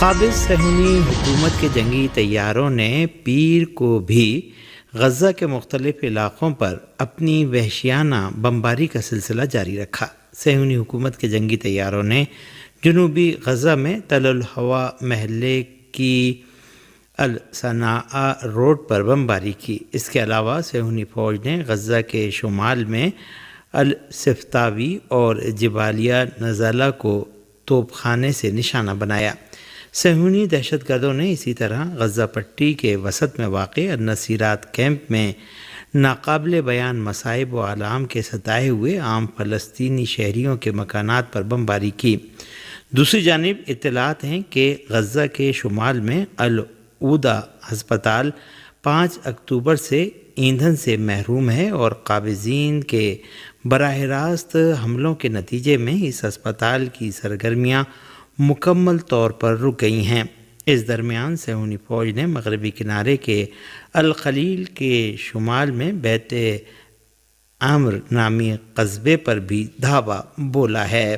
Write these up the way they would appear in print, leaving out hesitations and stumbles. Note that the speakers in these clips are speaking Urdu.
قابض صہیونی حکومت کے جنگی طیاروں نے پیر کو بھی غزہ کے مختلف علاقوں پر اپنی وحشیانہ بمباری کا سلسلہ جاری رکھا۔ صہیونی حکومت کے جنگی طیاروں نے جنوبی غزہ میں تل الحوا محلے کی الصناعہ روڈ پر بمباری کی۔ اس کے علاوہ صہیونی فوج نے غزہ کے شمال میں السفتاوی اور جبالیہ نزالہ کو توپ خانے سے نشانہ بنایا۔ صہیونی دہشت گردوں نے اسی طرح غزہ پٹی کے وسط میں واقع النصیرات کیمپ میں ناقابل بیان مصائب و آلام کے ستائے ہوئے عام فلسطینی شہریوں کے مکانات پر بمباری کی۔ دوسری جانب اطلاعات ہیں کہ غزہ کے شمال میں العودہ ہسپتال 5 اکتوبر سے ایندھن سے محروم ہے اور قابضین کے براہ راست حملوں کے نتیجے میں اس ہسپتال کی سرگرمیاں مکمل طور پر رک گئی ہیں۔ اس درمیان صہیونی فوج نے مغربی کنارے کے الخلیل کے شمال میں بیت عمر نامی قصبے پر بھی دھاوا بولا ہے۔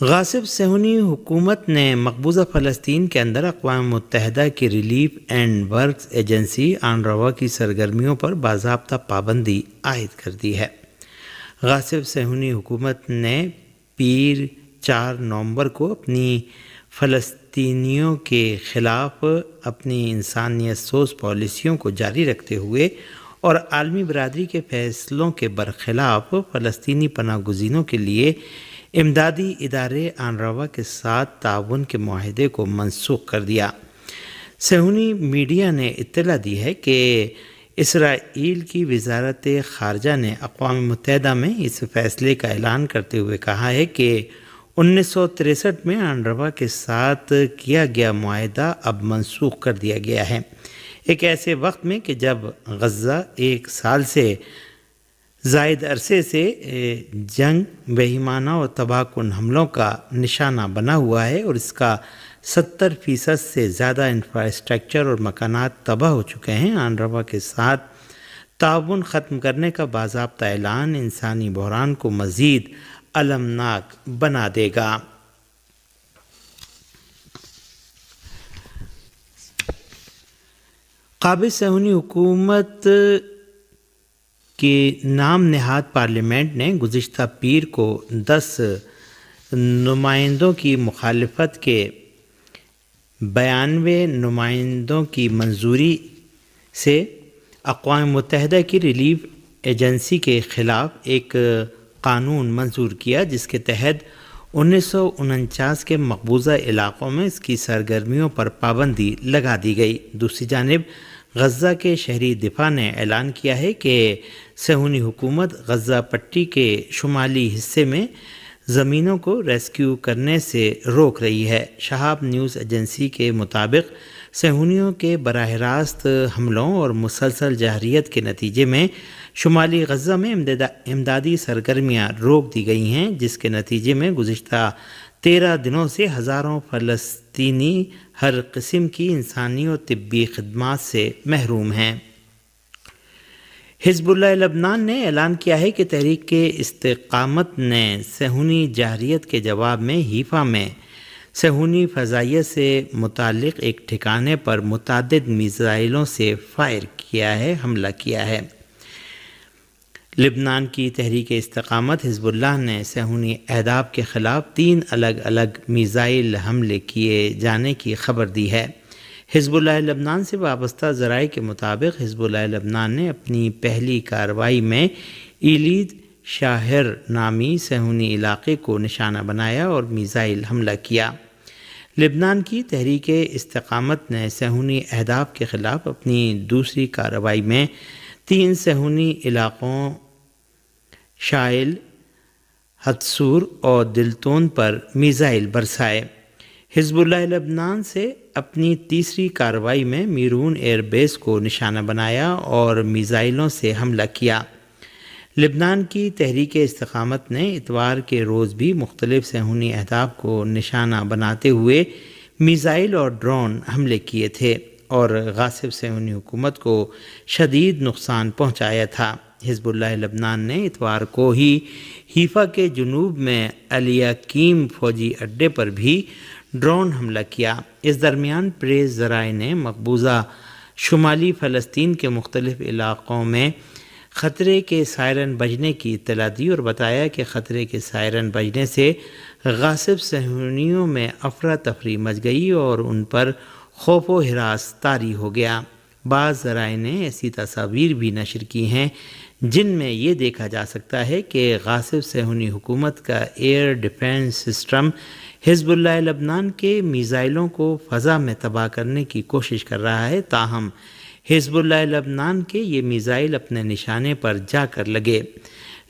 غاصب صہیونی حکومت نے مقبوضہ فلسطین کے اندر اقوام متحدہ کی relief and works agency UNRWA کی سرگرمیوں پر باضابطہ پابندی عائد کر دی ہے۔ غاصب صہیونی حکومت نے پیر 4 نومبر کو اپنی فلسطینیوں کے خلاف اپنی انسانیت سوز پالیسیوں کو جاری رکھتے ہوئے اور عالمی برادری کے فیصلوں کے برخلاف فلسطینی پناہ گزینوں کے لیے امدادی ادارے UNRWA کے ساتھ تعاون کے معاہدے کو منسوخ کر دیا۔ صہیونی میڈیا نے اطلاع دی ہے کہ اسرائیل کی وزارت خارجہ نے اقوام متحدہ میں اس فیصلے کا اعلان کرتے ہوئے کہا ہے کہ 1963 میں UNRWA کے ساتھ کیا گیا معاہدہ اب منسوخ کر دیا گیا ہے، ایک ایسے وقت میں کہ جب غزہ 1 سال سے زائد عرصے سے جنگ، بہیمانہ اور تباہ کن حملوں کا نشانہ بنا ہوا ہے اور اس کا 70% سے زیادہ انفراسٹرکچر اور مکانات تباہ ہو چکے ہیں۔ UNRWA کے ساتھ تعاون ختم کرنے کا باضابطہ اعلان انسانی بحران کو مزید المناک بنا دے گا۔ قابض صہیونی حکومت کے نام نہاد پارلیمنٹ نے گزشتہ پیر کو 10 نمائندوں کی مخالفت کے 92 نمائندوں کی منظوری سے اقوام متحدہ کی ریلیف ایجنسی کے خلاف ایک قانون منظور کیا، جس کے تحت 1949 کے مقبوضہ علاقوں میں اس کی سرگرمیوں پر پابندی لگا دی گئی۔ دوسری جانب غزہ کے شہری دفاع نے اعلان کیا ہے کہ صہیونی حکومت غزہ پٹی کے شمالی حصے میں زمینوں کو ریسکیو کرنے سے روک رہی ہے۔ شہاب نیوز ایجنسی کے مطابق صہیونیوں کے براہ راست حملوں اور مسلسل جارحیت کے نتیجے میں شمالی غزہ میں امدادی سرگرمیاں روک دی گئی ہیں، جس کے نتیجے میں گزشتہ 13 دنوں سے ہزاروں فلسطینی ہر قسم کی انسانی اور طبی خدمات سے محروم ہیں۔ حزب اللہ لبنان نے اعلان کیا ہے کہ تحریک استقامت نے صہیونی جارحیت کے جواب میں حیفا میں صہیونی فضائیہ سے متعلق ایک ٹھکانے پر متعدد میزائلوں سے حملہ کیا ہے۔ لبنان کی تحریک استقامت حزب اللہ نے صہیونی اہداف کے خلاف 3 الگ الگ میزائل حملے کیے جانے کی خبر دی ہے۔ حزب اللہ لبنان سے وابستہ ذرائع کے مطابق حزب اللہ لبنان نے اپنی پہلی کارروائی میں ایلید شاہر نامی صہیونی علاقے کو نشانہ بنایا اور میزائل حملہ کیا۔ لبنان کی تحریک استقامت نے صہیونی اہداف کے خلاف اپنی دوسری کارروائی میں 3 صہیونی علاقوں شائل، حتسور اور دلتون پر میزائل برسائے۔ حزب اللہ لبنان سے اپنی تیسری کارروائی میں میرون ایئر بیس کو نشانہ بنایا اور میزائلوں سے حملہ کیا۔ لبنان کی تحریک استقامت نے اتوار کے روز بھی مختلف صہیونی اہداف کو نشانہ بناتے ہوئے میزائل اور ڈرون حملے کیے تھے اور غاصب صہیونی حکومت کو شدید نقصان پہنچایا تھا۔ حزب اللہ لبنان نے اتوار کو ہی حیفا کے جنوب میں الیاکیم فوجی اڈے پر بھی ڈرون حملہ کیا۔ اس درمیان پریس ذرائع نے مقبوضہ شمالی فلسطین کے مختلف علاقوں میں خطرے کے سائرن بجنے کی اطلاع دی اور بتایا کہ خطرے کے سائرن بجنے سے غاصب صہیونیوں میں افراتفری مچ گئی اور ان پر خوف و ہراس طاری ہو گیا۔ بعض ذرائع نے ایسی تصاویر بھی نشر کی ہیں جن میں یہ دیکھا جا سکتا ہے کہ غاصب صہیونی حکومت کا ایئر ڈیفنس سسٹم حزب اللہ لبنان کے میزائلوں کو فضا میں تباہ کرنے کی کوشش کر رہا ہے، تاہم حزب اللہ لبنان کے یہ میزائل اپنے نشانے پر جا کر لگے۔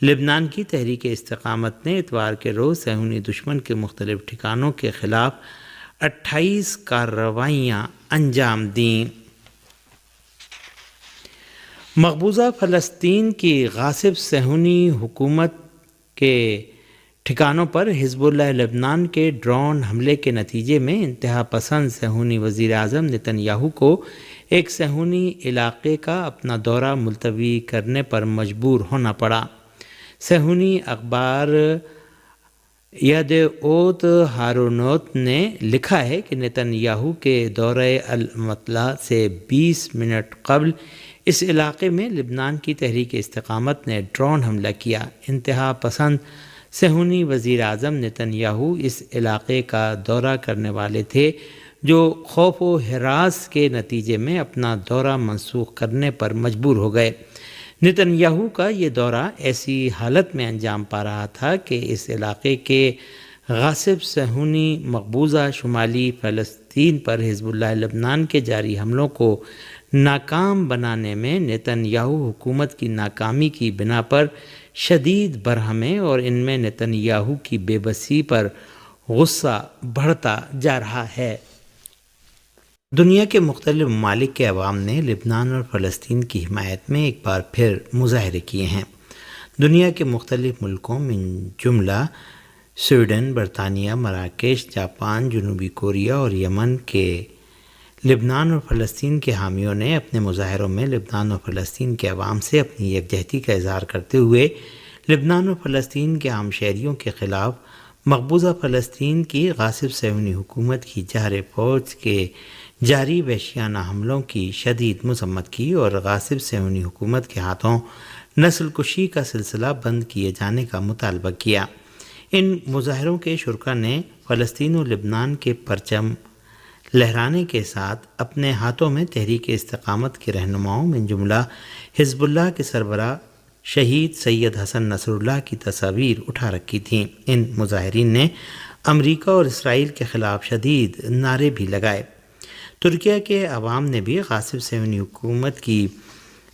لبنان کی تحریک استقامت نے اتوار کے روز صہیونی دشمن کے مختلف ٹھکانوں کے خلاف 28 کارروائیاں انجام دیں۔ مقبوضہ فلسطین کی غاصب صہیونی حکومت کے ٹھکانوں پر حزب اللہ لبنان کے ڈرون حملے کے نتیجے میں انتہا پسند صہیونی وزیر اعظم نتن یاہو کو ایک صہیونی علاقے کا اپنا دورہ ملتوی کرنے پر مجبور ہونا پڑا۔ صہیونی اخبار یدعوت ہارونوت نے لکھا ہے کہ نتن یاہو کے دورہ المطلع سے 20 منٹ قبل اس علاقے میں لبنان کی تحریک استقامت نے ڈرون حملہ کیا۔ انتہا پسند صہیونی وزیر اعظم نتن یاہو اس علاقے کا دورہ کرنے والے تھے جو خوف و ہراس کے نتیجے میں اپنا دورہ منسوخ کرنے پر مجبور ہو گئے۔ نتن یاہو کا یہ دورہ ایسی حالت میں انجام پا رہا تھا کہ اس علاقے کے غاصب صہیونی مقبوضہ شمالی فلسطین پر حزب اللہ لبنان کے جاری حملوں کو ناکام بنانے میں نتن یاہو حکومت کی ناکامی کی بنا پر شدید برہم ہے اور ان میں نتن یاہو کی بے بسی پر غصہ بڑھتا جا رہا ہے۔ دنیا کے مختلف ممالک کے عوام نے لبنان اور فلسطین کی حمایت میں ایک بار پھر مظاہرے کیے ہیں۔ دنیا کے مختلف ملکوں من جملہ سویڈن، برطانیہ، مراکش، جاپان، جنوبی کوریا اور یمن کے لبنان اور فلسطین کے حامیوں نے اپنے مظاہروں میں لبنان اور فلسطین کے عوام سے اپنی یکجہتی کا اظہار کرتے ہوئے لبنان اور فلسطین کے عام شہریوں کے خلاف مقبوضہ فلسطین کی غاصب صہیونی حکومت کی جارح فوج کے جاری وحشیانہ حملوں کی شدید مذمت کی اور غاصب صہیونی حکومت کے ہاتھوں نسل کشی کا سلسلہ بند کیے جانے کا مطالبہ کیا۔ ان مظاہروں کے شرکا نے فلسطین و لبنان کے پرچم لہرانے کے ساتھ اپنے ہاتھوں میں تحریک استقامت کے رہنماؤں من جملہ حزب اللہ کے سربراہ شہید سید حسن نصر اللہ کی تصاویر اٹھا رکھی تھیں۔ ان مظاہرین نے امریکہ اور اسرائیل کے خلاف شدید نعرے بھی لگائے۔ ترکیہ کے عوام نے بھی غاصب صہیونی حکومت کی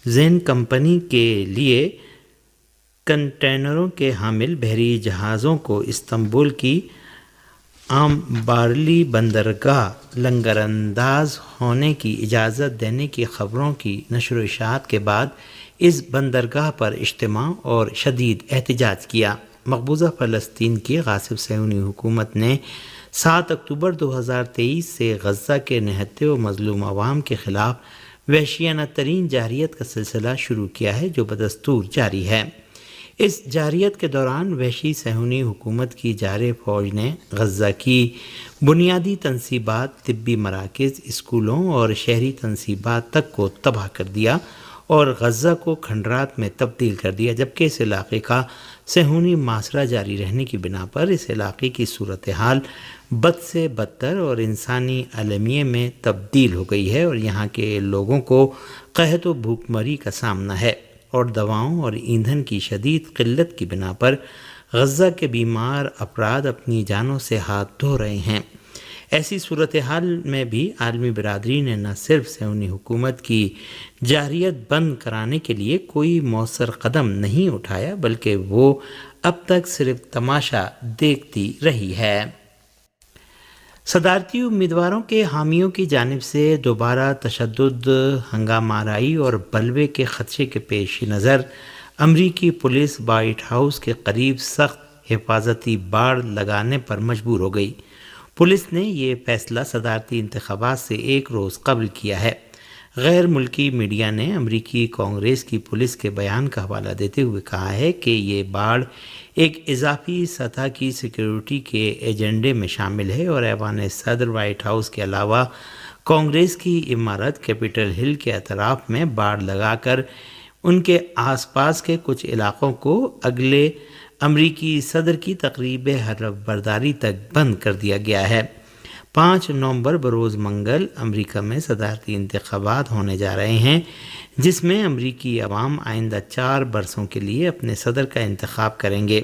زین کمپنی کے لیے کنٹینروں کے حامل بحری جہازوں کو استنبول کی بارلی بندرگاہ لنگر انداز ہونے کی اجازت دینے کی خبروں کی نشر و اشاعت کے بعد اس بندرگاہ پر اجتماع اور شدید احتجاج کیا۔ مقبوضہ فلسطین کی غاصب صہیونی حکومت نے 7 اکتوبر 2023 سے غزہ کے نہتے و مظلوم عوام کے خلاف وحشیانہ ترین جارحیت کا سلسلہ شروع کیا ہے جو بدستور جاری ہے۔ اس جارحیت کے دوران وحشی صہیونی حکومت کی جارح فوج نے غزہ کی بنیادی تنصیبات، طبی مراکز، اسکولوں اور شہری تنصیبات تک کو تباہ کر دیا اور غزہ کو کھنڈرات میں تبدیل کر دیا، جبکہ اس علاقے کا صہیونی محاصرہ جاری رہنے کی بنا پر اس علاقے کی صورتحال بد سے بدتر اور انسانی المیہ میں تبدیل ہو گئی ہے اور یہاں کے لوگوں کو قحط و بھوک مری کا سامنا ہے اور دواؤں اور ایندھن کی شدید قلت کی بنا پر غزہ کے بیمار افراد اپنی جانوں سے ہاتھ دھو رہے ہیں۔ ایسی صورتحال میں بھی عالمی برادری نے نہ صرف صہیونی حکومت کی جارحیت بند کرانے کے لیے کوئی مؤثر قدم نہیں اٹھایا بلکہ وہ اب تک صرف تماشا دیکھتی رہی ہے۔ صدارتی امیدواروں کے حامیوں کی جانب سے دوبارہ تشدد، ہنگامہ آرائی اور بلوے کے خدشے کے پیش نظر امریکی پولیس وائٹ ہاؤس کے قریب سخت حفاظتی باڑ لگانے پر مجبور ہو گئی۔ پولیس نے یہ فیصلہ صدارتی انتخابات سے ایک روز قبل کیا ہے۔ غیر ملکی میڈیا نے امریکی کانگریس کی پولیس کے بیان کا حوالہ دیتے ہوئے کہا ہے کہ یہ باڑ ایک اضافی سطح کی سیکیورٹی کے ایجنڈے میں شامل ہے اور ایوان صدر وائٹ ہاؤس کے علاوہ کانگریس کی عمارت کیپٹل ہل کے اطراف میں باڑ لگا کر ان کے آس پاس کے کچھ علاقوں کو اگلے امریکی صدر کی تقریب حلف برداری تک بند کر دیا گیا ہے۔ 5 نومبر بروز منگل امریکہ میں صدارتی انتخابات ہونے جا رہے ہیں، جس میں امریکی عوام آئندہ 4 برسوں کے لیے اپنے صدر کا انتخاب کریں گے۔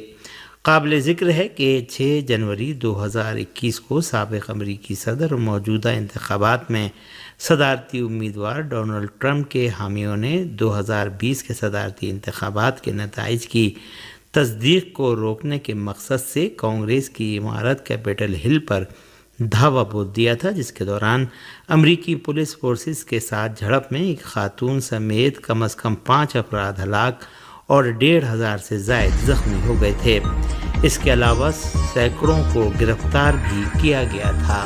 قابل ذکر ہے کہ 6 جنوری 2021 کو سابق امریکی صدر اور موجودہ انتخابات میں صدارتی امیدوار ڈونلڈ ٹرمپ کے حامیوں نے 2020 کے صدارتی انتخابات کے نتائج کی تصدیق کو روکنے کے مقصد سے کانگریس کی عمارت کیپٹل ہل پر دھاوا بوجھ دیا تھا، جس کے دوران امریکی پولیس فورسز کے ساتھ جھڑپ میں ایک خاتون سمیت کم از کم 5 افراد ہلاک اور 1,500 سے زائد زخمی ہو گئے تھے۔ اس کے علاوہ سینکڑوں کو گرفتار بھی کیا گیا تھا۔